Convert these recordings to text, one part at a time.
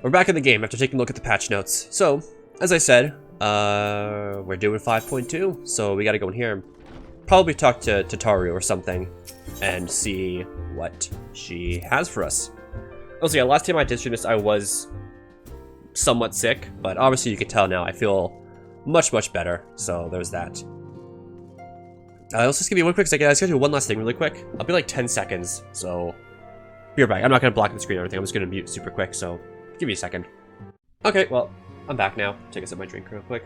We're back in the game after taking a look at the patch notes. So, as I said, we're doing 5.2, so we gotta go in here and probably talk to Taru or something and see what she has for us. Also, yeah, last time I did stream this, I was somewhat sick, but obviously you can tell now I feel much better, so there's that. Let's just give you one quick second. I just gotta do one last thing really quick. I'll be like 10 seconds, so be right back. I'm not gonna block the screen or anything, I'm just gonna mute super quick, so give me a second. Okay, well, I'm back now. Take a sip of my drink real quick.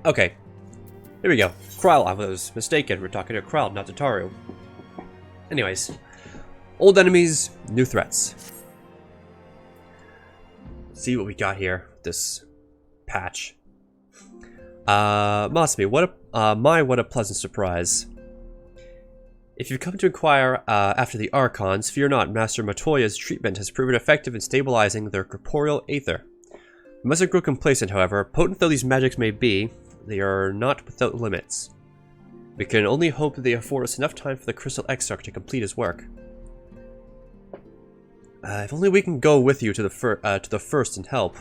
Okay, here we go. Kryle, I was mistaken. We're talking to Kryle, not to Taru. Anyways, old enemies, new threats. Let's see what we got here. This patch. Masmi, what a pleasant surprise. If you've come to inquire after the Archons, fear not. Master Matoya's treatment has proven effective in stabilizing their corporeal aether. You mustn't grow complacent, however. Potent though these magics may be, they are not without limits. We can only hope that they afford us enough time for the Crystal Exarch to complete his work. If only we can go with you to the first and help.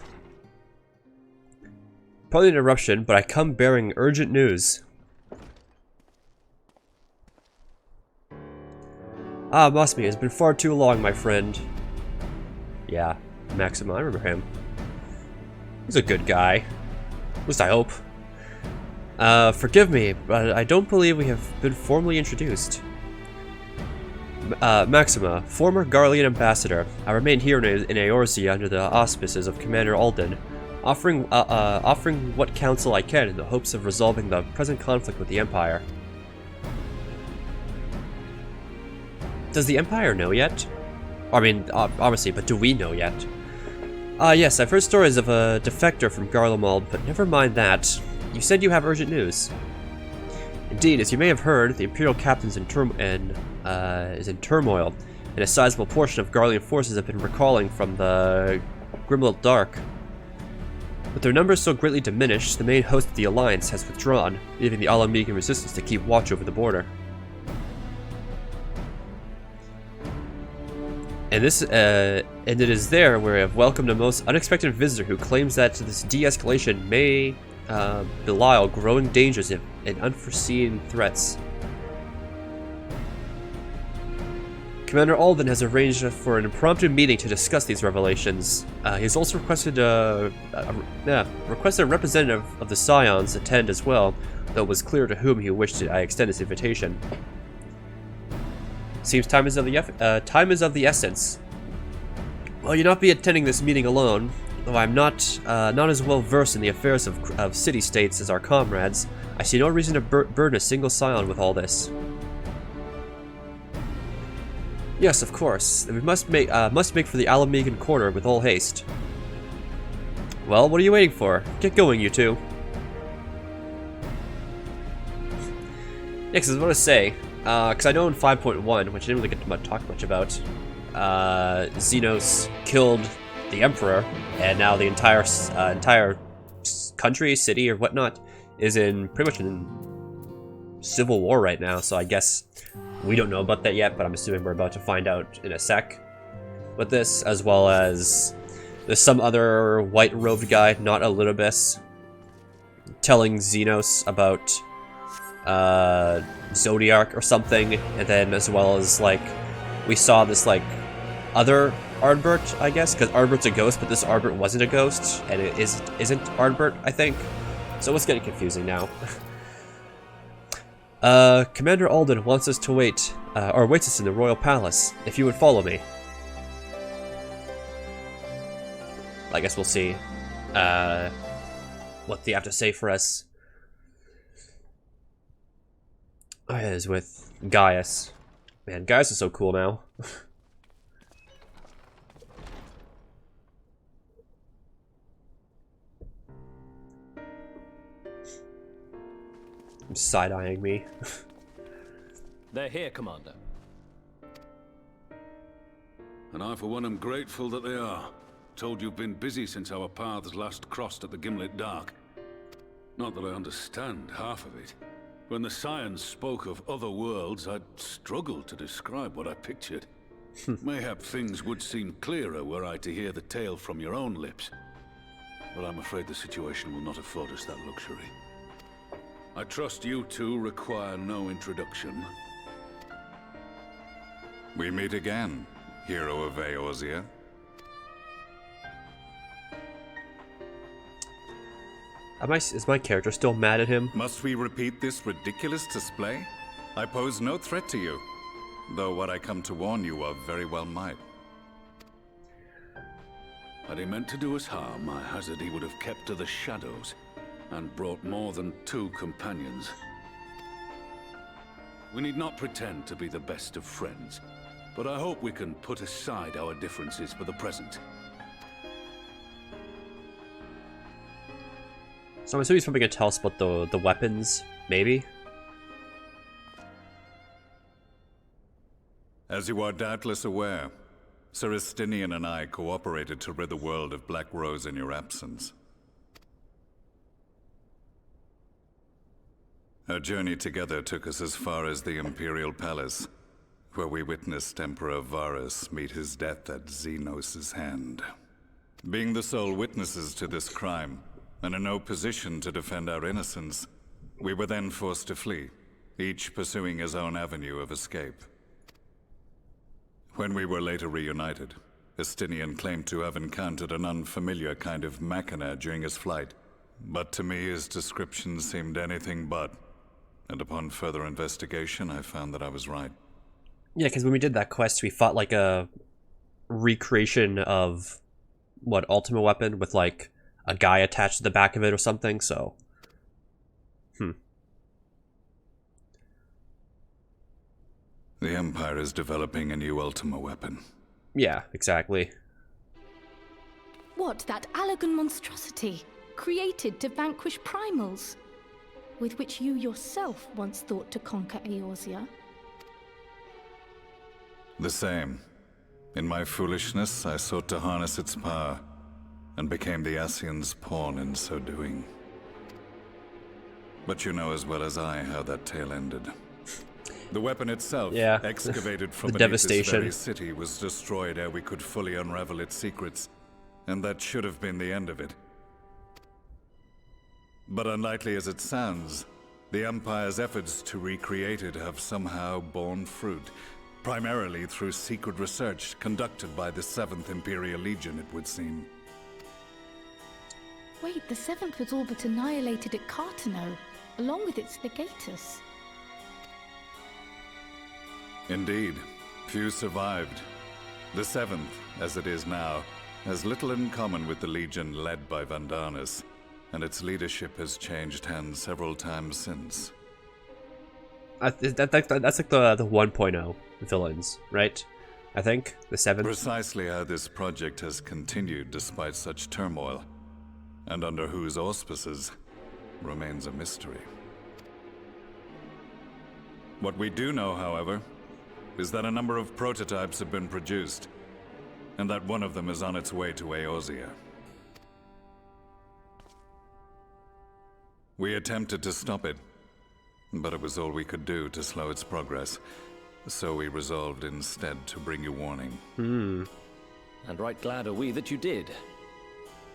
Probably an interruption, but I come bearing urgent news. Masmi, it's been far too long, my friend. Yeah, Maxima, I remember him. He's a good guy. At least I hope. Forgive me, but I don't believe we have been formally introduced. Maxima, former Garlean ambassador. I remain here in Eorzea under the auspices of Commander Alden, offering what counsel I can in the hopes of resolving the present conflict with the Empire. Does the Empire know yet? I mean, obviously, but do we know yet? Yes, I've heard stories of a defector from Garlemald, but never mind that. You said you have urgent news. Indeed, as you may have heard, the Imperial captain is in turmoil, and a sizable portion of Garlean forces have been recalling from the Grimlock Dark. With their numbers so greatly diminished, the main host of the Alliance has withdrawn, leaving the Alamegan resistance to keep watch over the border. And it is there where I have welcomed a most unexpected visitor who claims that this de-escalation may belie growing dangers and unforeseen threats. Commander Alden has arranged for an impromptu meeting to discuss these revelations. He has also requested a representative of the Scions attend as well, though it was clear to whom he wished I extend his invitation. Seems time is of the essence. Well, you'll not be attending this meeting alone, though I'm not as well versed in the affairs of city-states as our comrades. I see no reason to burden a single Scion with all this. Yes, of course. We must make for the Alamegan quarter with all haste. Well, what are you waiting for? Get going, you two. Yeah, because I was going to say, because I know in 5.1, which I didn't really get to talk much about, Xenos killed the Emperor, and now the entire country, city, or whatnot, is pretty much in civil war right now, so I guess we don't know about that yet, but I'm assuming we're about to find out in a sec with this, as well as there's some other white-robed guy, not Elidibus, telling Xenos about Zodiac or something, and then as well as, like, we saw this, like, other Ardbert, I guess, because Ardbert's a ghost, but this Ardbert wasn't a ghost, and it isn't Ardbert, I think. So it's getting confusing now. Commander Alden wants us to waits us in the Royal Palace, if you would follow me. I guess we'll see, what they have to say for us. Oh, yeah, is with Gaius. Man, Gaius is so cool now. Side-eyeing me. They're here, Commander. And I, for one, am grateful that they are. Told you've been busy since our paths last crossed at the Gimlet Dark. Not that I understand half of it. When the science spoke of other worlds, I'd struggled to describe what I pictured. Mayhap things would seem clearer were I to hear the tale from your own lips. But I'm afraid the situation will not afford us that luxury. I trust you two require no introduction. We meet again, hero of Eorzea. Is my character still mad at him? Must we repeat this ridiculous display? I pose no threat to you, though what I come to warn you of very well might. Had he meant to do us harm, I hazard he would have kept to the shadows, and brought more than 2 companions. We need not pretend to be the best of friends, but I hope we can put aside our differences for the present. So I'm assuming he's probably gonna tell us about the weapons, maybe? As you are doubtless aware, Sir Estinian and I cooperated to rid the world of Black Rose in your absence. Our journey together took us as far as the Imperial Palace, where we witnessed Emperor Varus meet his death at Xenos' hand. Being the sole witnesses to this crime, and in no position to defend our innocence, we were then forced to flee, each pursuing his own avenue of escape. When we were later reunited, Estinian claimed to have encountered an unfamiliar kind of machina during his flight, but to me his description seemed anything but, and upon further investigation I found that I was right. Yeah, because when we did that quest, we fought like a recreation of, what, Ultima Weapon with like a guy attached to the back of it or something, so... The Empire is developing a new Ultima weapon. Yeah, exactly. What, that Allagan monstrosity, created to vanquish primals, with which you yourself once thought to conquer Eorzea? The same. In my foolishness, I sought to harness its power, and became the Ascian's pawn in so doing. But you know as well as I how that tale ended. The weapon itself, yeah. excavated from The beneath devastation. this very city, was destroyed ere we could fully unravel its secrets, and that should have been the end of it. But unlikely as it sounds, the Empire's efforts to recreate it have somehow borne fruit, primarily through secret research conducted by the 7th Imperial Legion, it would seem. Wait, the 7th was all but annihilated at Cartano, along with its legatus. Indeed, few survived. The 7th, as it is now, has little in common with the Legion led by Vandanis, and its leadership has changed hands several times since. That's like the 1.0 villains, right? I think, the 7th. Precisely how this project has continued despite such turmoil, and under whose auspices, remains a mystery. What we do know, however, is that a number of prototypes have been produced, and that one of them is on its way to Eorzea. We attempted to stop it, but it was all we could do to slow its progress, so we resolved instead to bring you warning. And right glad are we that you did,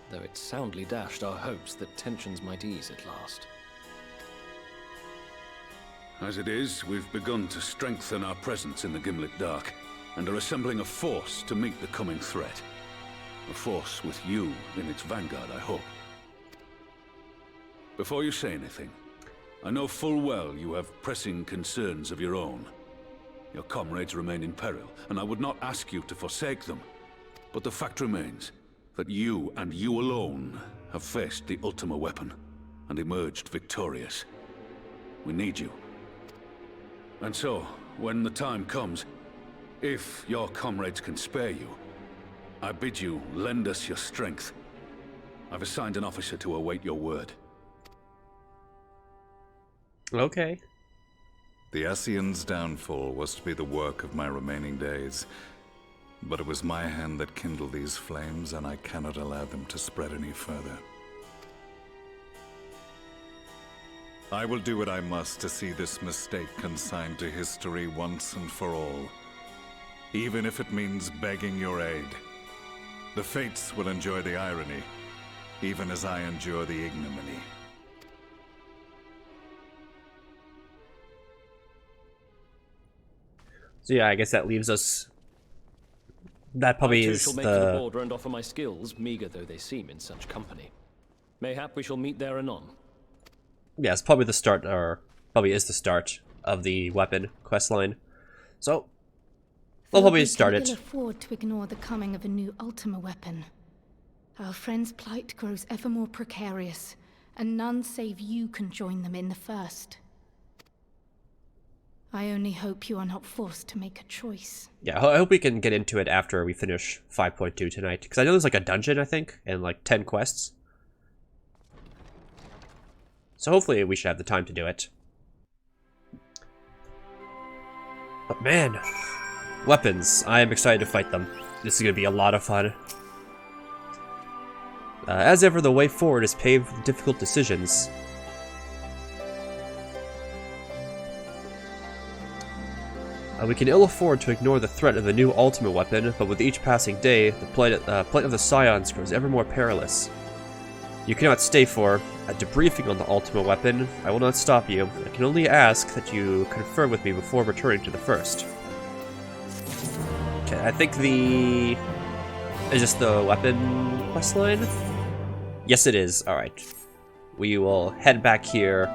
though it soundly dashed our hopes that tensions might ease at last. As it is, we've begun to strengthen our presence in the Gimlet Dark, and are assembling a force to meet the coming threat. A force with you in its vanguard, I hope. Before you say anything, I know full well you have pressing concerns of your own. Your comrades remain in peril, and I would not ask you to forsake them. But the fact remains that you, and you alone, have faced the Ultima weapon, and emerged victorious. We need you. And so, when the time comes, if your comrades can spare you, I bid you lend us your strength. I've assigned an officer to await your word. Okay. The Ascian's downfall was to be the work of my remaining days, but it was my hand that kindled these flames, and I cannot allow them to spread any further. I will do what I must to see this mistake consigned to history once and for all. Even if it means begging your aid. The Fates will enjoy the irony, even as I endure the ignominy. So yeah, I guess that leaves us... That probably I too is shall make for the the... border and offer my skills, meager though they seem in such company. Mayhap we shall meet there anon. Yeah, it's probably the start, or probably is the start of the weapon questline. So, we'll probably start We it. can ill afford to ignore the coming of a new Ultima weapon. Our friends' plight grows ever more precarious, and none save you can join them in the first. I only hope you are not forced to make a choice. Yeah, I hope we can get into it after we finish 5.2 tonight, because I know there's like a dungeon, I think, and like 10 quests. So hopefully we should have the time to do it. But man, weapons. I am excited to fight them. This is going to be a lot of fun. As ever, the way forward is paved with difficult decisions. We can ill afford to ignore the threat of the new Ultima weapon, but with each passing day, the plight of the Scions grows ever more perilous. You cannot stay for a debriefing on the Ultima weapon. I will not stop you. I can only ask that you confer with me before returning to the first. Okay, I think the... Is this the weapon questline? Yes, it is. Alright. We will head back here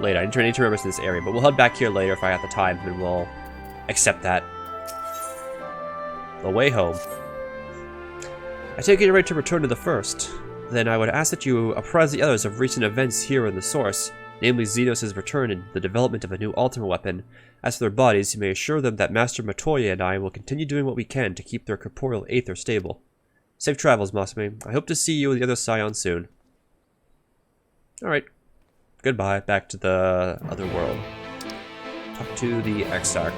later. I need to remember this area, but we'll head back here later if I have the time, and we'll accept that. The way home. I take it you're ready to return to the first. Then I would ask that you apprise the others of recent events here in the source, namely Xenos' return and the development of a new Ultima weapon. As for their bodies, you may assure them that Master Matoya and I will continue doing what we can to keep their corporeal aether stable. Safe travels, Masame. I hope to see you and the other Scion soon. Alright. Goodbye. Back to the other world. Talk to the Exarch.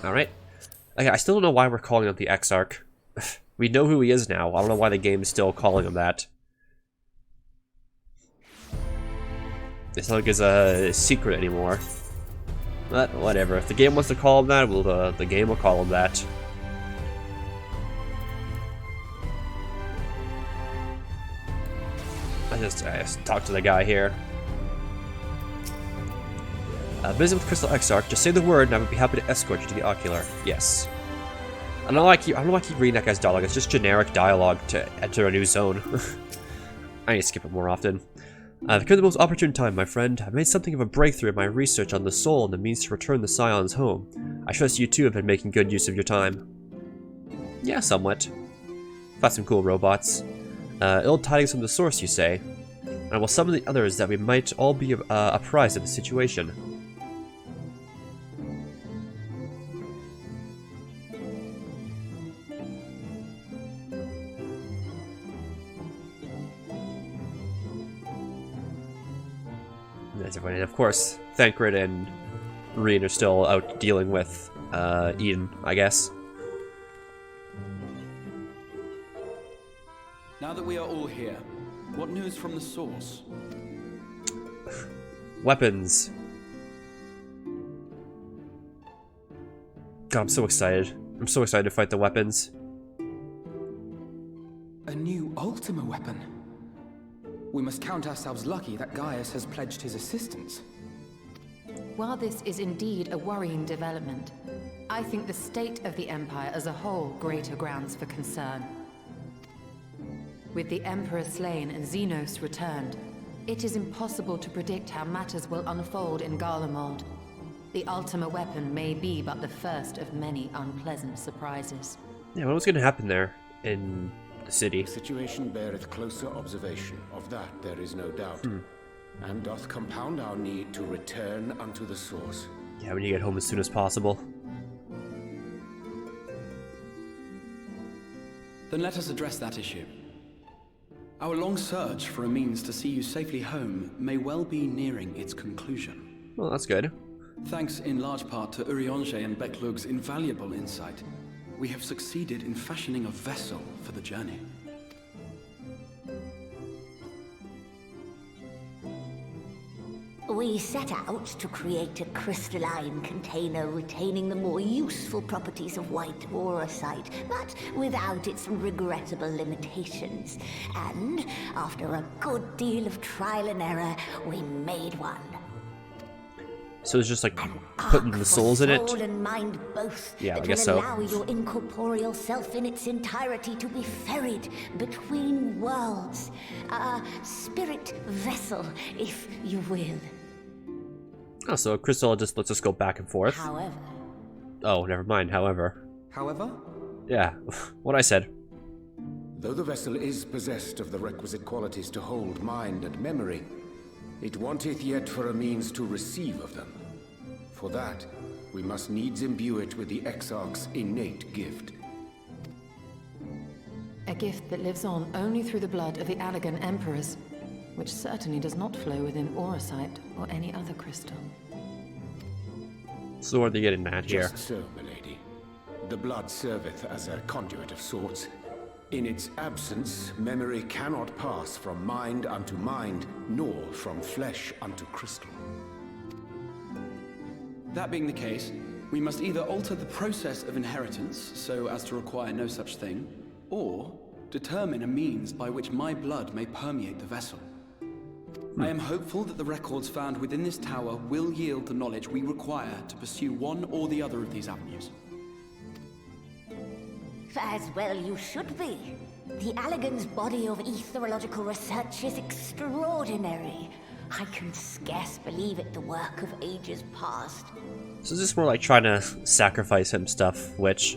Alright. Okay, I still don't know why we're calling him the Exarch. We know who he is now. I don't know why the game is still calling him that. It's not like it's a secret anymore. But whatever. If the game wants to call him that, well, the game will call him that. I just talked to the guy here. Visit with Crystal Exarch. Just say the word, and I would be happy to escort you to the Ocular. Yes. I don't know why I keep reading that guy's dialogue. It's just generic dialogue to enter a new zone. I need to skip it more often. I've come at the most opportune time, my friend. I've made something of a breakthrough in my research on the soul and the means to return the Scions home. I trust you too have been making good use of your time. Yeah, somewhat. Got some cool robots. Ill tidings from the source, you say? I will summon the others that we might all be apprised of the situation. And of course, Thancred and Reen are still out dealing with Eden, I guess. Now that we are all here, what news from the source? Weapons. God, I'm so excited. I'm so excited to fight the weapons. A new Ultima weapon? We must count ourselves lucky that Gaius has pledged his assistance. While this is indeed a worrying development, I think the state of the Empire as a whole greater grounds for concern. With the Emperor slain and Xenos returned, it is impossible to predict how matters will unfold in Garlemald. The Ultima weapon may be but the first of many unpleasant surprises. Yeah, what was going to happen there in the city? The situation beareth closer observation, of that there is no doubt, and doth compound our need to return unto the source. Yeah, we need to get home as soon as possible. Then let us address that issue. Our long search for a means to see you safely home may well be nearing its conclusion. Well, that's good. Thanks in large part to Urianger and Becklug's invaluable insight, we have succeeded in fashioning a vessel for the journey. We set out to create a crystalline container retaining the more useful properties of white aurosite, but without its regrettable limitations. And after a good deal of trial and error, we made one. So it's just like putting the souls in it? Soul and mind both. Yeah, I that guess will so. allow your incorporeal self in its entirety to be ferried between worlds. A spirit vessel, if you will. Oh, so a crystal just lets us go back and forth. However. Oh, never mind, however. However? Yeah, what I said. Though the vessel is possessed of the requisite qualities to hold mind and memory, it wanteth yet for a means to receive of them. For that, we must needs imbue it with the Exarch's innate gift. A gift that lives on only through the blood of the Allegan Emperors, which certainly does not flow within aurosite or any other crystal. So what are they getting at here? Just so, milady. The blood serveth as a conduit of sorts. In its absence, memory cannot pass from mind unto mind, nor from flesh unto crystal. That being the case, we must either alter the process of inheritance so as to require no such thing, or determine a means by which my blood may permeate the vessel. I am hopeful that the records found within this tower will yield the knowledge we require to pursue one or the other of these avenues. As well you should be. The Allegan's body of etherological research is extraordinary. I can scarce believe it the work of ages past. So is this more like trying to sacrifice him stuff, which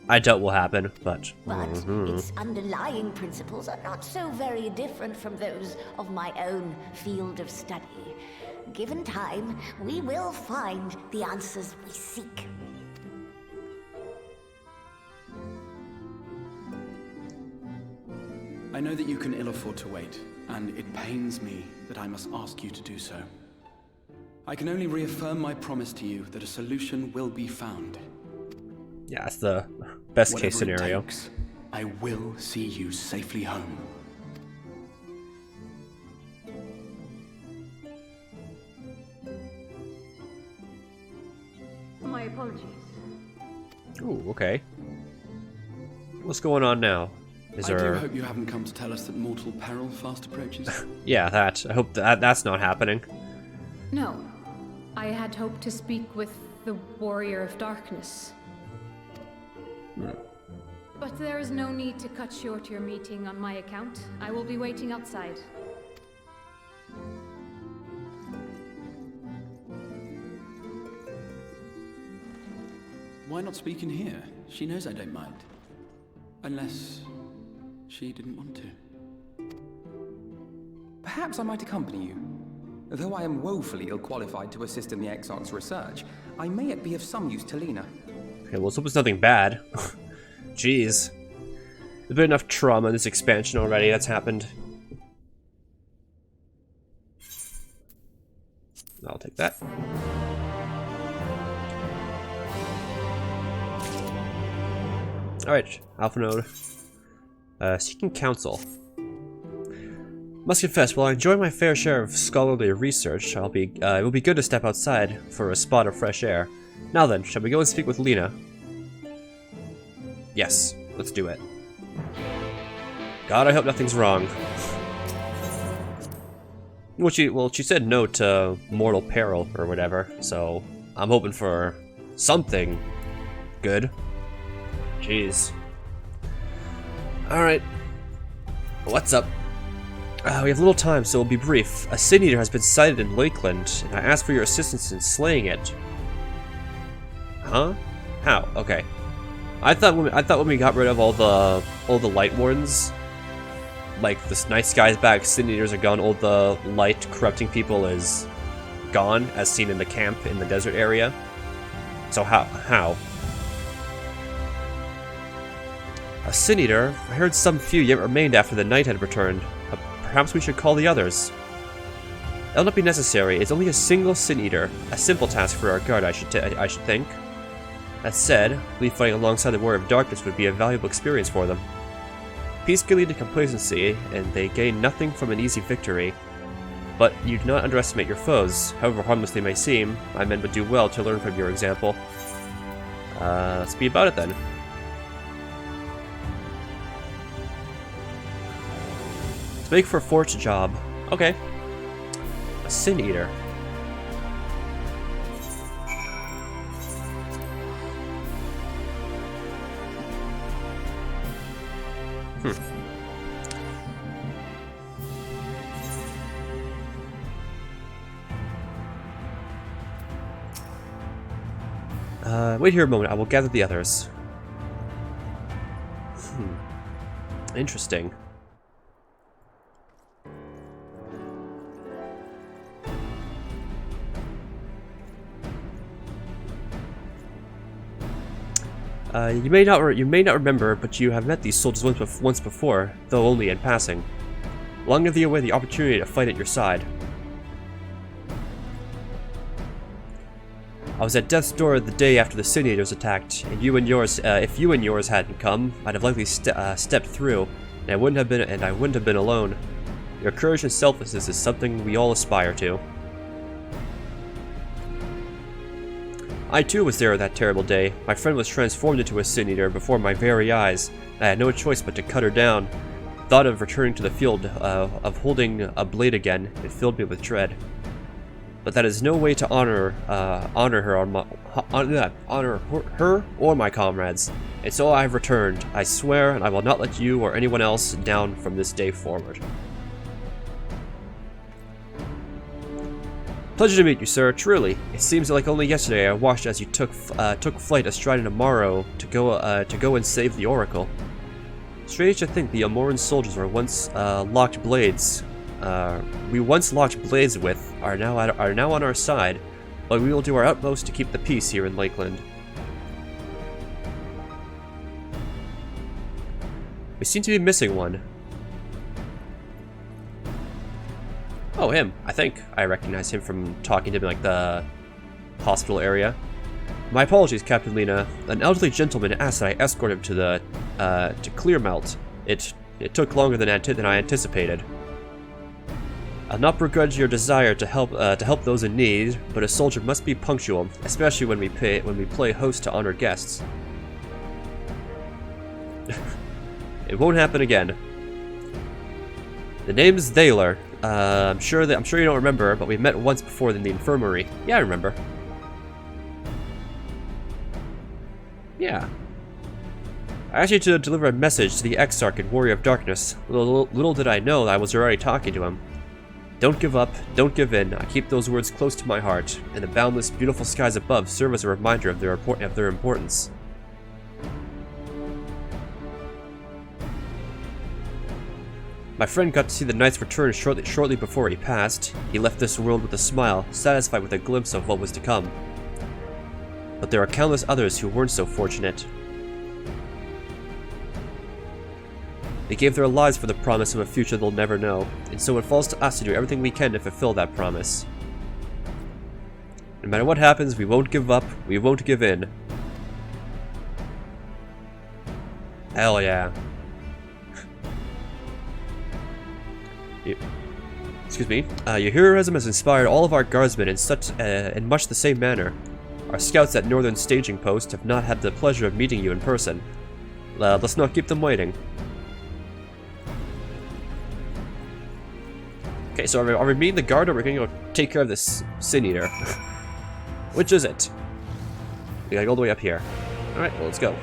I doubt will happen, but... But its underlying principles are not so very different from those of my own field of study. Given time, we will find the answers we seek. I know that you can ill afford to wait, and it pains me that I must ask you to do so. I can only reaffirm my promise to you that a solution will be found. Yeah, it's the best case Whatever it scenario. takes, I will see you safely home. My apologies. Ooh, okay. What's going on now? Is I do there... hope you haven't come to tell us that mortal peril fast approaches. Yeah, that. I hope that's not happening. No. I had hoped to speak with the Warrior of Darkness. But there is no need to cut short your meeting on my account. I will be waiting outside. Why not speak in here? She knows I don't mind. Unless she didn't want to. Perhaps I might accompany you. Though I am woefully ill-qualified to assist in the Exarch's research, I may yet be of some use to Lena. Okay, well, let's hope it's nothing bad. Jeez. There's been enough trauma in this expansion already that's happened. I'll take that. Alright, Alpha Node. Seeking counsel. Must confess, while I enjoy my fair share of scholarly research, it will be good to step outside for a spot of fresh air. Now then, shall we go and speak with Lena? Yes, let's do it. God, I hope nothing's wrong. Well, she said no to mortal peril or whatever, so I'm hoping for something good. Jeez. Alright. What's up? We have little time, so we'll be brief. A Sin Eater has been sighted in Lakeland, and I ask for your assistance in slaying it. Huh? How? Okay. I thought when we got rid of all the Light Wardens, like this night skies back, Sin Eaters are gone, all the light corrupting people is gone, as seen in the camp in the desert area. So how? A Sin Eater? I heard some few yet remained after the night had returned. Perhaps we should call the others. It'll not be necessary. It's only a single Sin Eater. A simple task for our guard, I should think. That said, I believe fighting alongside the Warrior of Darkness would be a valuable experience for them. Peace can lead to complacency, and they gain nothing from an easy victory. But you do not underestimate your foes. However harmless they may seem, my men would do well to learn from your example. Let's be about it then. Let's make for a fort's job. Okay. A Sin Eater. Wait here a moment, I will gather the others. Interesting. You may not remember, but you have met these soldiers once before, though only in passing. Long have you awaited the opportunity to fight at your side. I was at death's door the day after the Sin Eaters attacked, and if you and yours hadn't come, I'd have likely stepped through, and I wouldn't have been alone. Your courage and selflessness is something we all aspire to. I too was there that terrible day. My friend was transformed into a Sin Eater before my very eyes. I had no choice but to cut her down. The thought of returning to the field, of holding a blade again, it filled me with dread. But that is no way to honor her or my comrades. And so I have returned. I swear, and I will not let you or anyone else down from this day forward. Pleasure to meet you, sir. Truly, it seems like only yesterday I watched as you took flight astride an Amaro to go and save the Oracle. Strange to think the Amoran soldiers were once locked blades. We once locked blades with are now on our side, but we will do our utmost to keep the peace here in Lakeland. We seem to be missing one. Oh, him. I think I recognize him from talking to him like the hospital area. My apologies, Captain Lena. An elderly gentleman asked that I escort him to Clearmelt. It took longer than I anticipated. I'll not begrudge your desire to help those in need, but a soldier must be punctual, especially when we play host to honored guests. It won't happen again. The name's Thaler. I'm sure you don't remember, but we met once before in the infirmary. Yeah, I remember. Yeah. I asked you to deliver a message to the Exarch and Warrior of Darkness. Little did I know that I was already talking to him. Don't give up, don't give in. I keep those words close to my heart, and the boundless, beautiful skies above serve as a reminder of their importance. My friend got to see the knight's return shortly before he passed. He left this world with a smile, satisfied with a glimpse of what was to come. But there are countless others who weren't so fortunate. They gave their lives for the promise of a future they'll never know, and so it falls to us to do everything we can to fulfill that promise. No matter what happens, we won't give up, we won't give in. Hell yeah. Excuse me. Your heroism has inspired all of our guardsmen in much the same manner. Our scouts at Northern Staging Post have not had the pleasure of meeting you in person. Let's not keep them waiting. Okay, so are we meeting the guard, or are we gonna go take care of this Sin Eater? Which is it? We gotta go all the way up here. Alright, well, let's go.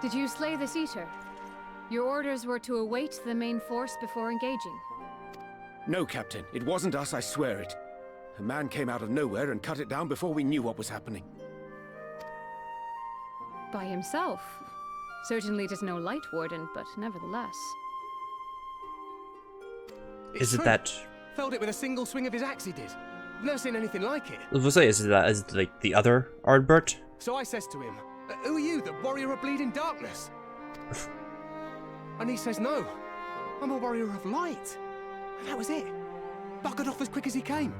Did you slay this Eater? Your orders were to await the main force before engaging. No, Captain. It wasn't us, I swear it. A man came out of nowhere and cut it down before we knew what was happening. By himself? Certainly it is no light warden, but nevertheless. Is it that... Felled it with a single swing of his axe, he did. I've never seen anything like it. I was gonna say, is it like the other Ardbert? So I says to him, who are you, the warrior of bleeding darkness? And he says, no, I'm a warrior of light. That was it. Buggered off as quick as he came.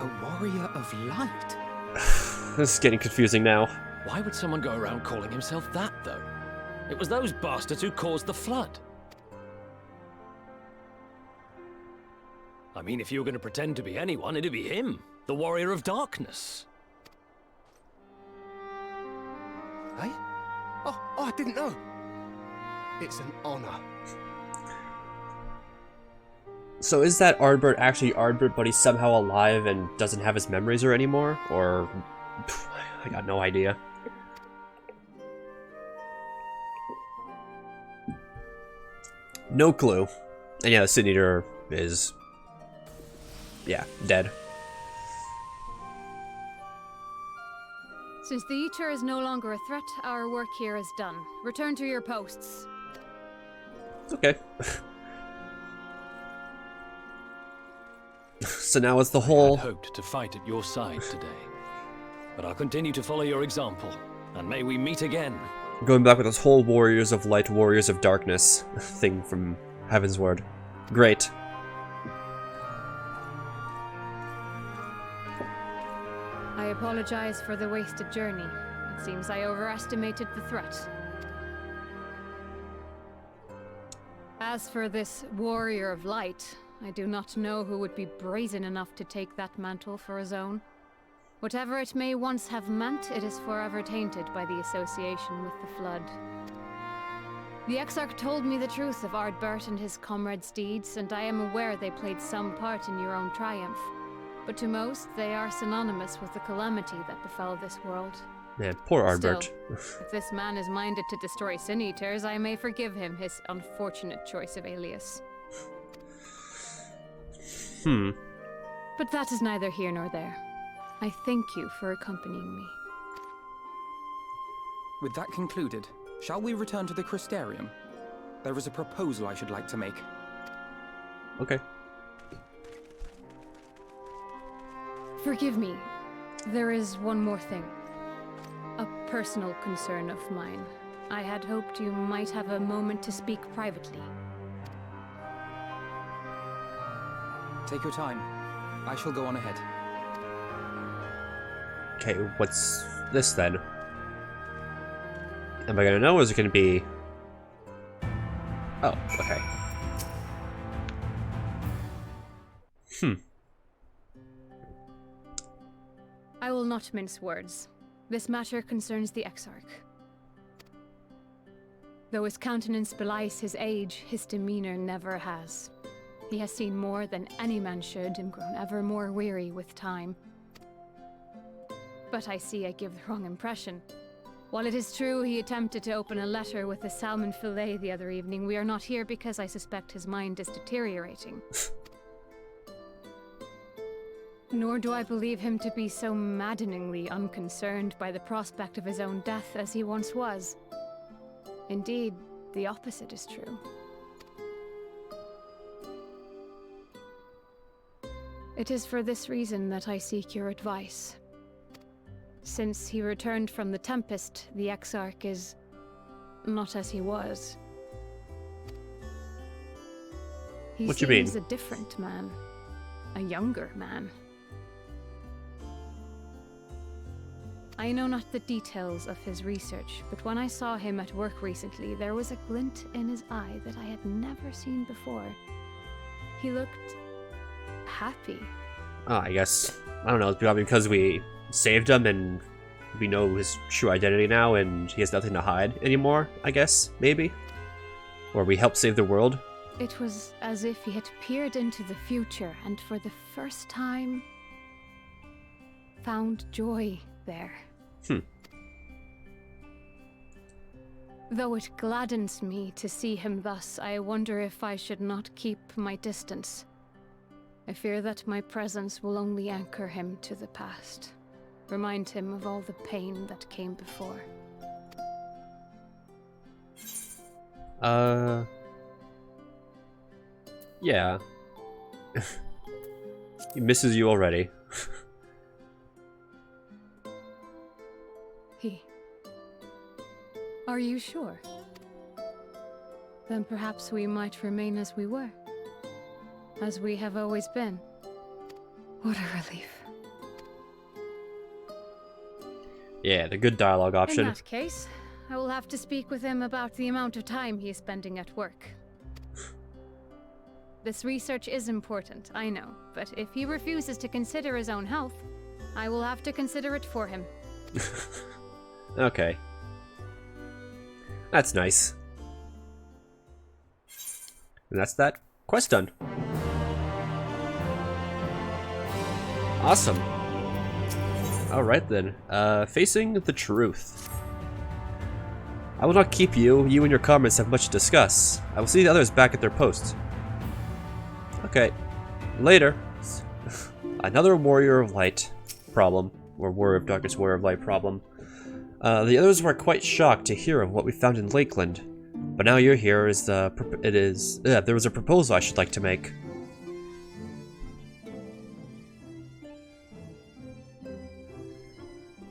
A warrior of light? This is getting confusing now. Why would someone go around calling himself that, though? It was those bastards who caused the flood. I mean, if you were going to pretend to be anyone, it'd be him, the Warrior of Darkness. Eh? Oh, I didn't know. It's an honor. So is that Ardbert actually Ardbert, but he's somehow alive and doesn't have his memories or anymore? Or... I got no idea. No clue. And yeah, the Sin Eater is... yeah, dead. Since the Eater is no longer a threat, our work here is done. Return to your posts. Okay. So now it's the whole... I had hoped to fight at your side today, but I'll continue to follow your example, and may we meet again. Going back with this whole Warriors of Light, Warriors of Darkness thing from Heaven's Word. Great. I apologize for the wasted journey. It seems I overestimated the threat. As for this Warrior of Light, I do not know who would be brazen enough to take that mantle for his own. Whatever it may once have meant, it is forever tainted by the association with the Flood. The Exarch told me the truth of Ardbert and his comrades' deeds, and I am aware they played some part in your own triumph. But to most, they are synonymous with the calamity that befell this world. Man, poor Ardbert. Still, if this man is minded to destroy Sin Eaters, I may forgive him his unfortunate choice of alias. But that is neither here nor there. I thank you for accompanying me. With that concluded, shall we return to the Crystarium? There is a proposal I should like to make. Okay. Forgive me. There is one more thing. A personal concern of mine. I had hoped you might have a moment to speak privately. Take your time. I shall go on ahead. Okay, what's this then? Am I gonna know, or is it gonna be... oh, okay. I will not mince words. This matter concerns the Exarch. Though his countenance belies his age, his demeanor never has. He has seen more than any man should and grown ever more weary with time. But I see I give the wrong impression. While it is true he attempted to open a letter with a salmon fillet the other evening, we are not here because I suspect his mind is deteriorating. Nor do I believe him to be so maddeningly unconcerned by the prospect of his own death as he once was. Indeed, the opposite is true. It is for this reason that I seek your advice. Since he returned from the Tempest, the Exarch is not as he was. What you mean? He seems a different man. A younger man. I know not the details of his research, but when I saw him at work recently, there was a glint in his eye that I had never seen before. He looked... happy. Oh, I guess, I don't know, it's probably because we saved him and we know his true identity now and he has nothing to hide anymore, I guess, maybe? Or we helped save the world? It was as if he had peered into the future and for the first time found joy there. Though it gladdens me to see him thus, I wonder if I should not keep my distance. I fear that my presence will only anchor him to the past, remind him of all the pain that came before. Yeah. He misses you already. Are you sure? then perhaps we might remain as we were. As we have always been. What a relief. Yeah, the good dialogue option. In that case, I will have to speak with him about the amount of time he is spending at work. This research is important, I know, but if he refuses to consider his own health, I will have to consider it for him. Okay. That's nice. And that's that quest done. Awesome. Alright then, facing the truth. I will not keep you. You and your comments have much to discuss. I will see the others back at their posts. Okay. Later. Another Warrior of Light problem. Or Warrior of Darkness, Warrior of Light problem. The others were quite shocked to hear of what we found in Lakeland. But now you're here there was a proposal I should like to make.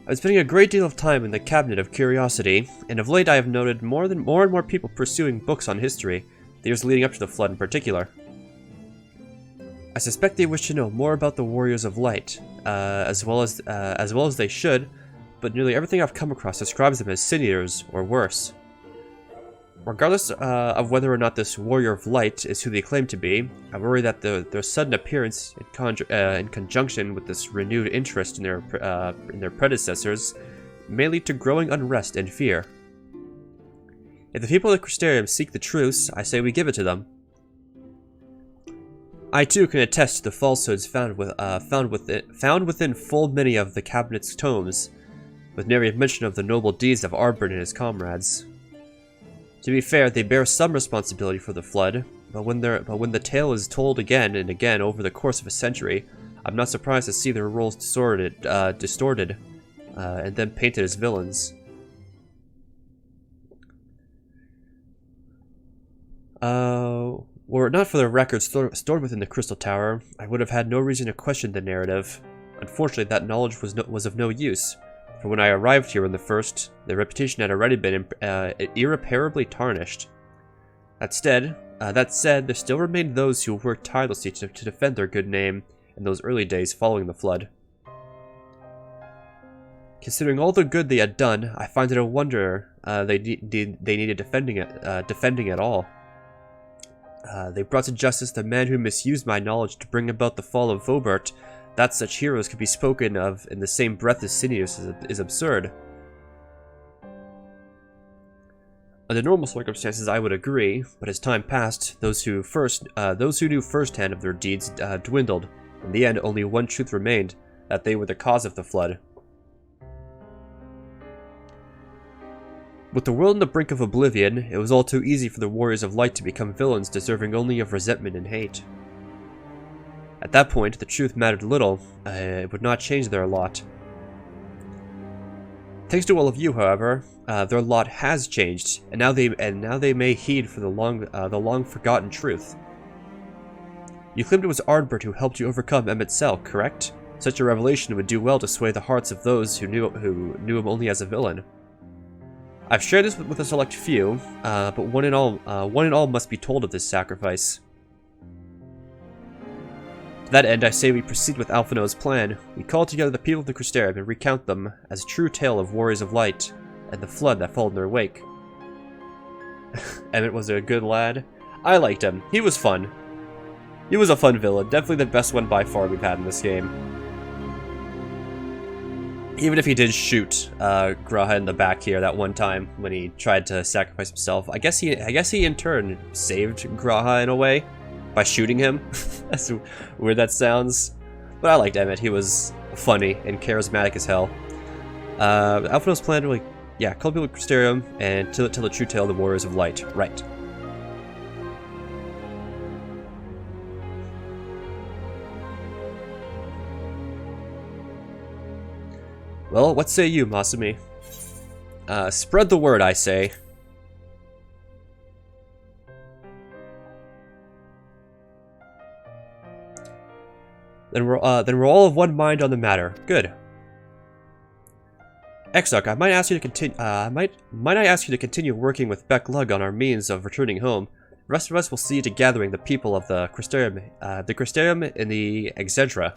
I've been spending a great deal of time in the Cabinet of Curiosity, and of late I have noted more and more people pursuing books on history, the years leading up to the Flood in particular. I suspect they wish to know more about the Warriors of Light, as well as they should, but nearly everything I've come across describes them as sin eaters or worse. Regardless of whether or not this Warrior of Light is who they claim to be, I worry that their sudden appearance, in conjunction with this renewed interest in their predecessors, may lead to growing unrest and fear. If the people of the Crystarium seek the truth, I say we give it to them. I too can attest to the falsehoods found within full many of the Cabinet's tomes, with nary a mention of the noble deeds of Arbor and his comrades. To be fair, they bear some responsibility for the Flood, but when the tale is told again and again over the course of a century, I'm not surprised to see their roles distorted, and then painted as villains. Were it not for the records stored within the Crystal Tower, I would have had no reason to question the narrative. Unfortunately, that knowledge was of no use. For when I arrived here in the first, their reputation had already been irreparably tarnished. That said, there still remained those who worked tirelessly to defend their good name in those early days following the Flood. Considering all the good they had done, I find it a wonder they needed defending at all. They brought to justice the man who misused my knowledge to bring about the fall of Vobert. That such heroes could be spoken of in the same breath as Sinius is absurd. Under normal circumstances, I would agree, but as time passed, those who knew firsthand of their deeds dwindled. In the end, only one truth remained: that they were the cause of the Flood. With the world on the brink of oblivion, it was all too easy for the Warriors of Light to become villains deserving only of resentment and hate. At that point, the truth mattered little. It would not change their lot. Thanks to all of you, however, their lot has changed, and now they may heed for the long forgotten truth. You claimed it was Ardbert who helped you overcome Emmett Cell, correct? Such a revelation would do well to sway the hearts of those who knew him only as a villain. I've shared this with a select few, but one and all must be told of this sacrifice. To that end, I say we proceed with Alphino's plan. We call together the people of the Crystarium and recount them as a true tale of Warriors of Light, and the Flood that followed in their wake. Emmett was a good lad. I liked him. He was fun. He was a fun villain. Definitely the best one by far we've had in this game. Even if he did shoot Graha in the back here that one time when he tried to sacrifice himself, I guess he in turn saved Graha in a way by shooting him. That's weird that sounds, but I liked Emmett. He was funny and charismatic as hell. Alphino's plan really, yeah, call people Crystarium and tell the true tale of the Warriors of Light. Right. Well, what say you, Masumi? Spread the word, I say. Then we're all of one mind on the matter. Good. Exarch, I might ask you to continue. Might I ask you to continue working with Beck Lug on our means of returning home? The rest of us will see to gathering the people of the Crystarium in the Exedra.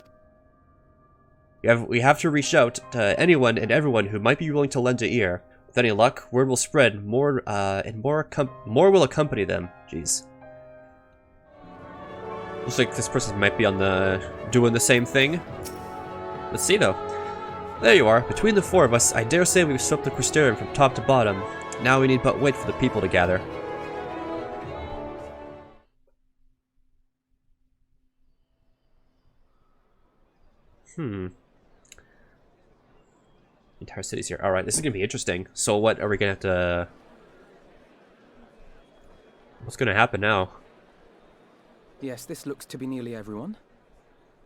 We have to reach out to anyone and everyone who might be willing to lend an ear. With any luck, word will spread. More will accompany them. Jeez. Looks like this person might be on doing the same thing. Let's see though. There you are. Between the four of us, I dare say we've swept the Crystarium from top to bottom. Now we need but wait for the people to gather. The entire city's here. Alright, this is gonna be interesting. So what are we gonna have to... What's gonna happen now? Yes, this looks to be nearly everyone.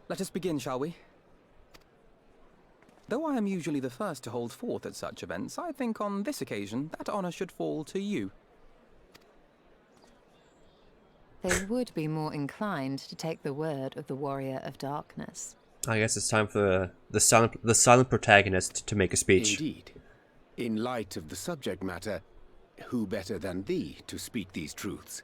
Let us begin, shall we? Though I am usually the first to hold forth at such events, I think on this occasion that honor should fall to you. They would be more inclined to take the word of the Warrior of Darkness. I guess it's time for the silent protagonist to make a speech. Indeed. In light of the subject matter, who better than thee to speak these truths?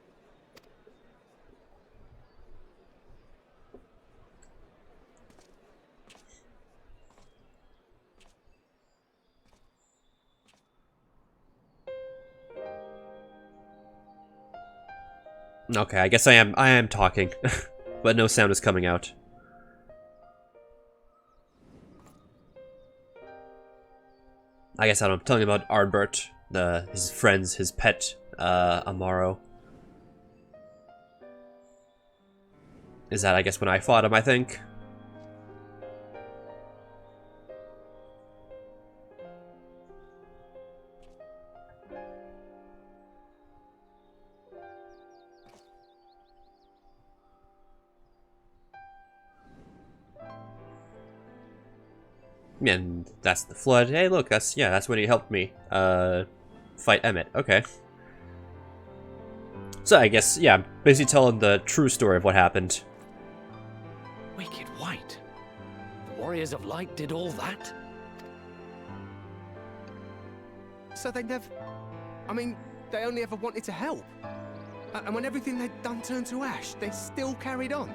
Okay, I guess I am talking, but no sound is coming out. I guess I'm telling about Ardbert, his friends, his pet, Amaro. Is that, I guess, when I fought him, I think? And that's the flood. Hey, look, that's when he helped me fight Emmett. Okay. So I guess, yeah, basically telling the true story of what happened. Wicked White. The Warriors of Light did all that? So they never... I mean, they only ever wanted to help. And when everything they'd done turned to ash, they still carried on.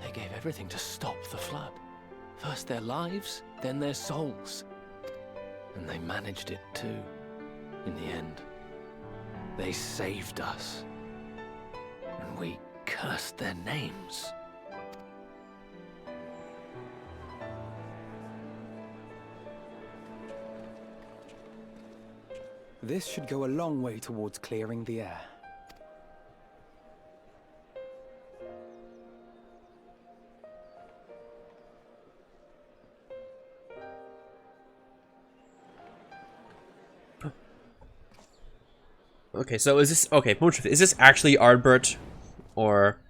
They gave everything to stop the flood. First their lives, then their souls. And they managed it too, in the end. They saved us. And we cursed their names. This should go a long way towards clearing the air. Okay, so is this... Okay, is this actually Ardbert? Or...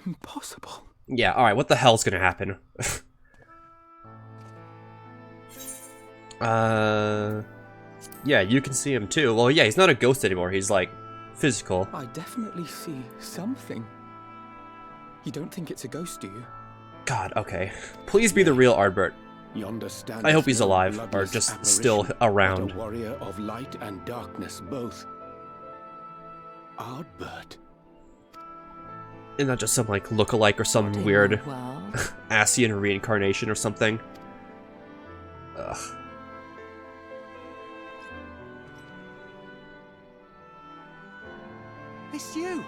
Impossible. Yeah, alright, what the hell's gonna happen? Yeah, you can see him too. Well, yeah, he's not a ghost anymore, he's like, physical. I definitely see something. You don't think it's a ghost, do you? God, okay. Please be the real Ardbert. I hope he's alive, or just still around. A warrior of light and darkness both. Ardbert. And not just some, like, look-alike or some weird Asian reincarnation or something. Ugh. It's you!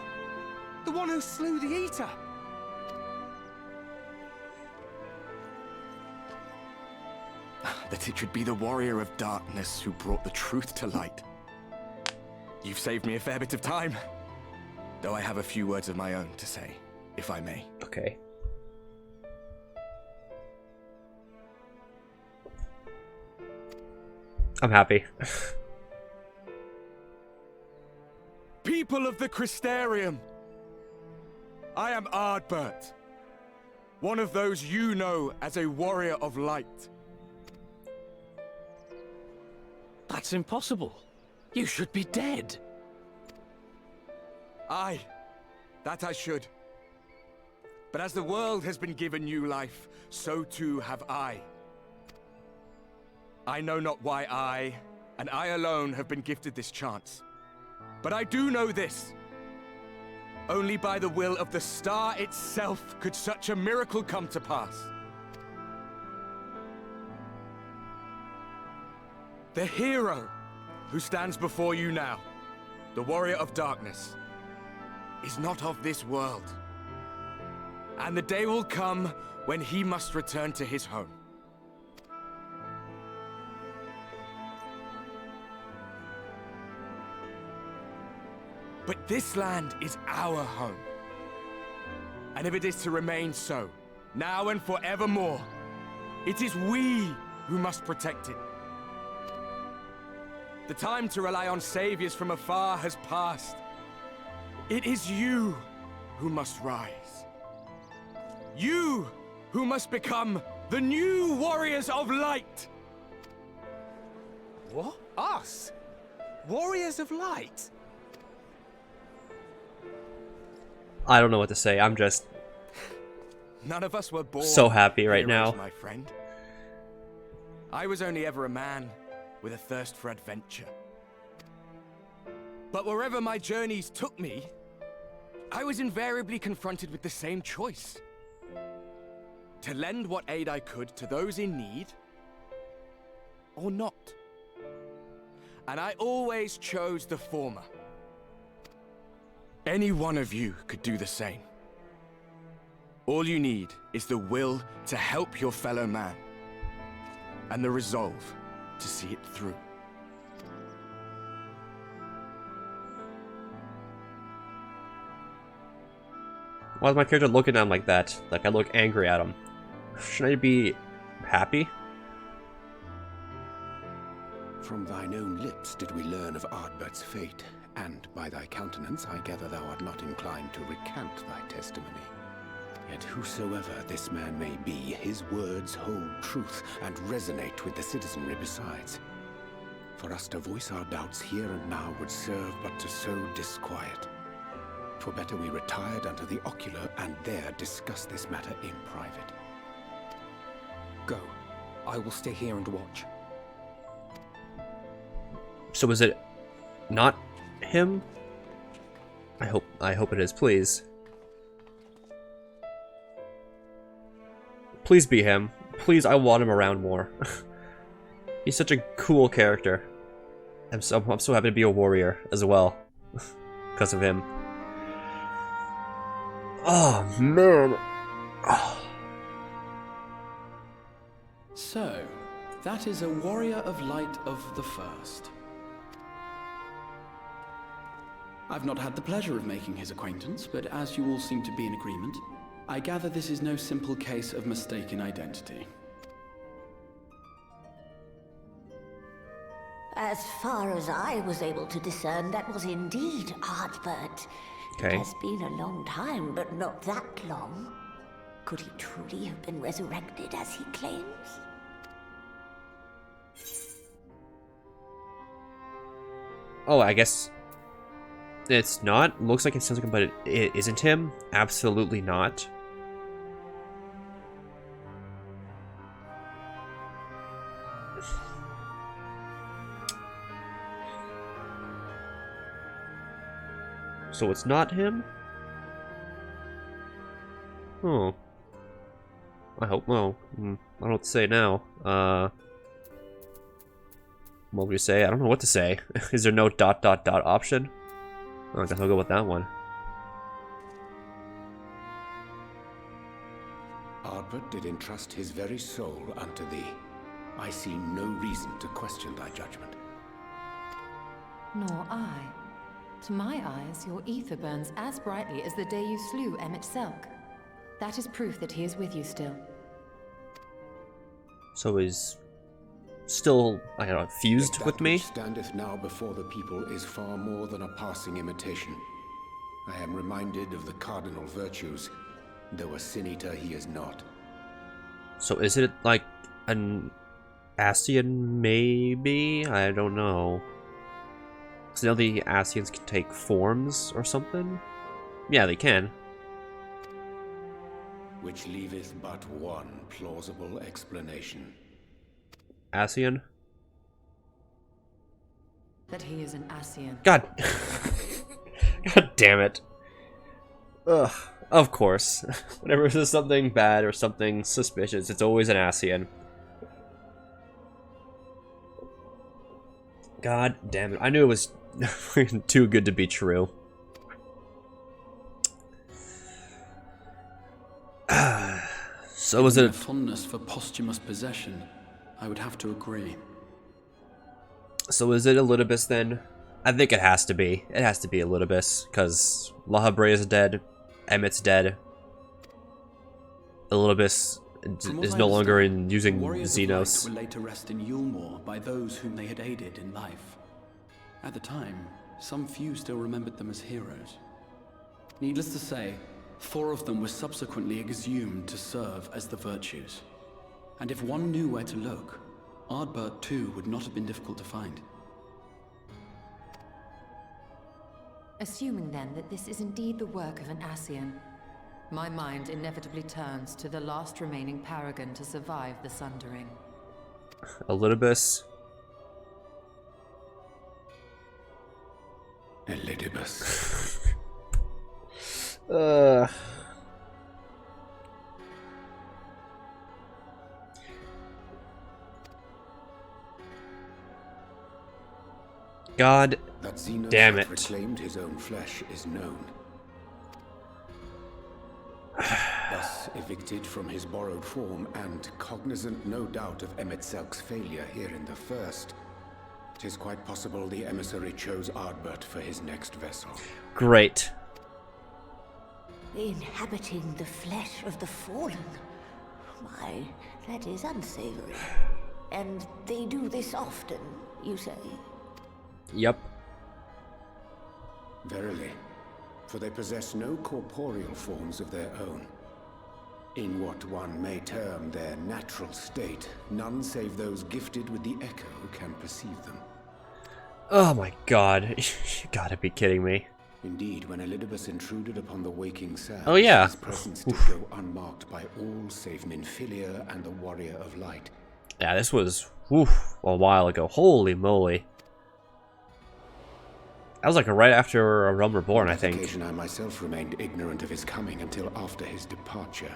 The one who slew the Eater! That it should be the Warrior of Darkness who brought the truth to light. You've saved me a fair bit of time. Though I have a few words of my own to say, if I may. Okay. I'm happy. People of the Crystarium! I am Ardbert. One of those you know as a Warrior of Light. That's impossible. You should be dead. Aye, that I should. But as the world has been given new life, so too have I. I know not why I, and I alone, have been gifted this chance. But I do know this. Only by the will of the star itself could such a miracle come to pass. The hero who stands before you now, the warrior of darkness, is not of this world. And the day will come when he must return to his home. But this land is our home. And if it is to remain so, now and forevermore, it is we who must protect it. The time to rely on saviors from afar has passed. It is you who must rise. You who must become the new warriors of light. What? Us? Warriors of Light? I don't know what to say. I'm just None of us were born so happy right heroes, now. my friend. I was only ever a man with a thirst for adventure. But wherever my journeys took me, I was invariably confronted with the same choice. To lend what aid I could to those in need, or not. And I always chose the former. Any one of you could do the same. All you need is the will to help your fellow man, and the resolve to see it through. Why is my character looking at him like that? Like I look angry at him. Shouldn't I be happy? From thine own lips did we learn of Ardbert's fate, and by thy countenance I gather thou art not inclined to recant thy testimony. Yet whosoever this man may be, his words hold truth and resonate with the citizenry besides. For us to voice our doubts here and now would serve but to sow disquiet. 'Twere better we retired unto the ocular and there discuss this matter in private. Go. I will stay here and watch. So is it not him? I hope it is, please. Please be him. Please, I want him around more. He's such a cool character. I'm so happy to be a warrior as well. Because of him. Oh man. Oh. So, that is a warrior of light of the first. I've not had the pleasure of making his acquaintance, but as you all seem to be in agreement, I gather this is no simple case of mistaken identity. As far as I was able to discern, that was indeed Ardbert. Okay. It has been a long time, but not that long. Could he truly have been resurrected as he claims? Oh, I guess it's not. Looks like it sounds like him, but it isn't him. Absolutely not. So it's not him? Oh. I hope, well, I don't know what to say now. What would you say? I don't know what to say. Is there no ... option? Oh, I guess I'll go with that one. Ardbert did entrust his very soul unto thee. I see no reason to question thy judgment. Nor I. To my eyes, your ether burns as brightly as the day you slew Emmett Selk. That is proof that he is with you still. So he's still, I don't know, fused Yet with that me? which standeth now before the people is far more than a passing imitation. I am reminded of the cardinal virtues, though a sin-eater he is not. So is it like an Ascian maybe? I don't know. So now the Ascians can take forms or something? Yeah, they can. Which leaveth but one plausible explanation. Ascian? That he is an Ascian. God. God damn it. Ugh. Of course. Whenever there's something bad or something suspicious, it's always an Ascian. God damn it. I knew it was too good to be true. So was it a fondness for posthumous possession? I would have to agree. So is it Elidibus then? I think it has to be. It has to be Elidibus, because La Habrea is dead, Emmett's dead. Elidibus is no longer in using Xenos. Were laid to rest in Yulmore by those whom they had aided in life. At the time, some few still remembered them as heroes. Needless to say, 4 of them were subsequently exhumed to serve as the virtues. And if one knew where to look, Ardbert too would not have been difficult to find. Assuming then that this is indeed the work of an Ascian, my mind inevitably turns to the last remaining paragon to survive the Sundering. Elidibus. Elidibus. God That Xenos damn had it. reclaimed his own flesh is known. Thus evicted from his borrowed form and cognizant no doubt of Emmett Selk's failure here in the first, 'tis quite possible the emissary chose Ardbert for his next vessel. Great. Inhabiting the flesh of the fallen. My, that is unsavory. And they do this often, you say? Yep. Verily, for they possess no corporeal forms of their own. In what one may term their natural state, none save those gifted with the echo can perceive them. Oh my god. You gotta be kidding me. Indeed, when Elidibus intruded upon the waking sands, Oh yeah. his presence did go unmarked by all save Minfilia and the Warrior of Light. Yeah, this was a while ago. Holy moly. That was like right after A Realm Reborn, I think. On occasion, I myself remained ignorant of his coming until after his departure.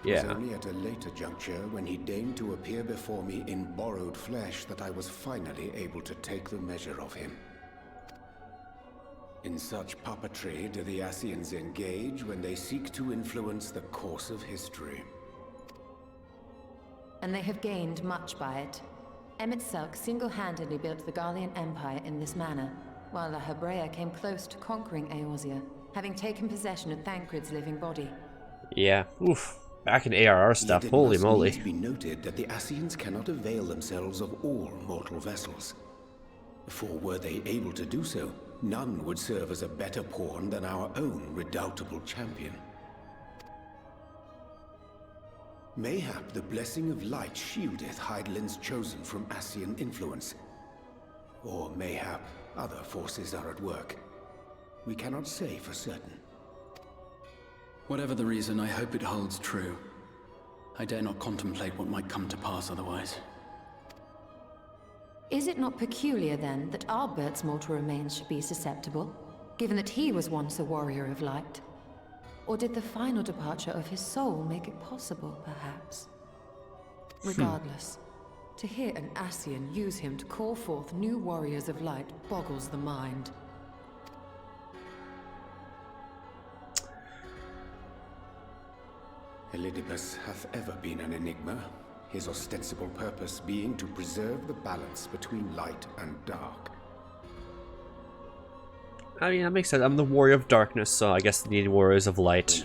It Yeah. was only at a later juncture, when he deigned to appear before me in borrowed flesh, that I was finally able to take the measure of him. In such puppetry do the Ascians engage when they seek to influence the course of history. And they have gained much by it. Emmett Selk single-handedly built the Garlean Empire in this manner, while La Habrea came close to conquering Eorzea, having taken possession of Thancred's living body. Yeah. Oof. Back in ARR stuff. Yet it Holy must moly. needs be noted that the Ascians cannot avail themselves of all mortal vessels. For were they able to do so, none would serve as a better pawn than our own redoubtable champion. Mayhap the blessing of light shieldeth Hydaelyn's chosen from Ascian influence. Or mayhap other forces are at work. We cannot say for certain. Whatever the reason, I hope it holds true. I dare not contemplate what might come to pass otherwise. Is it not peculiar, then, that Ardbert's mortal remains should be susceptible, given that he was once a warrior of light? Or did the final departure of his soul make it possible, perhaps? Regardless, to hear an Ascian use him to call forth new warriors of light boggles the mind. Elidibus hath ever been an enigma, his ostensible purpose being to preserve the balance between light and dark. I mean, that makes sense. I'm the Warrior of Darkness, so I guess they need Warriors of Light.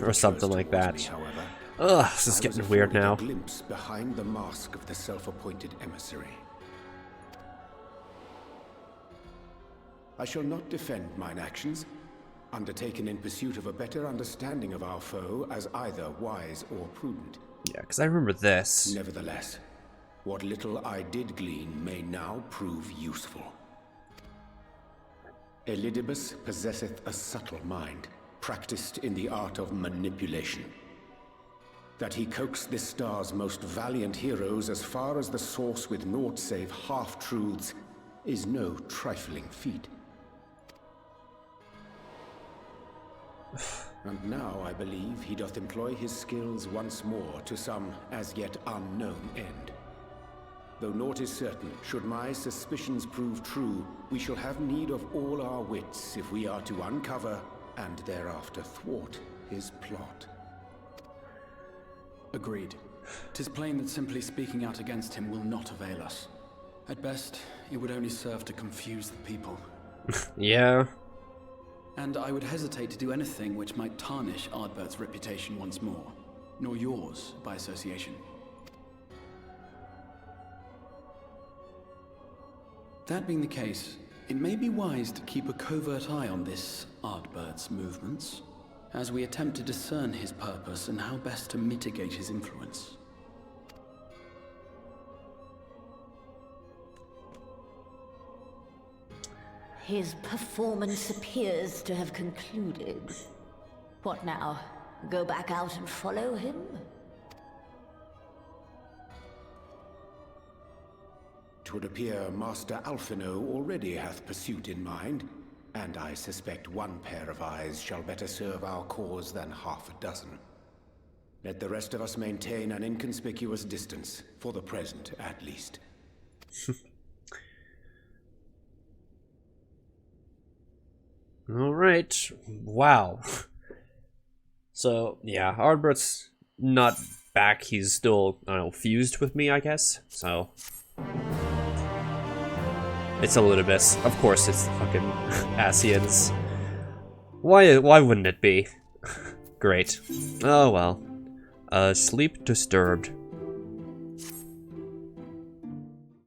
Or something like that. However, Ugh, this is getting weird now. A glimpse behind the mask of the self-appointed emissary. I shall not defend mine actions, undertaken in pursuit of a better understanding of our foe as either wise or prudent. Yeah, because I remember this. Nevertheless, what little I did glean may now prove useful. Elidibus possesseth a subtle mind, practiced in the art of manipulation. That he coaxed this star's most valiant heroes as far as the source with naught save half-truths is no trifling feat. And now I believe he doth employ his skills once more to some as yet unknown end. Though naught is certain, should my suspicions prove true, we shall have need of all our wits if we are to uncover and thereafter thwart his plot. Agreed. 'Tis plain that simply speaking out against him will not avail us. At best, it would only serve to confuse the people. Yeah. And I would hesitate to do anything which might tarnish Ardbert's reputation once more, nor yours by association. That being the case, it may be wise to keep a covert eye on this Ardbert's movements, as we attempt to discern his purpose and how best to mitigate his influence. His performance appears to have concluded. What now? Go back out and follow him? Twould appear Master Alphino already hath pursuit in mind, and I suspect one pair of eyes shall better serve our cause than half a dozen. Let the rest of us maintain an inconspicuous distance, for the present at least. Alright. Wow. So, yeah, Ardbert's not back. He's still, I don't know, fused with me, I guess. So, it's Elidibus. Of course it's the fucking Asians. Why wouldn't it be? Great. Oh well. Sleep disturbed.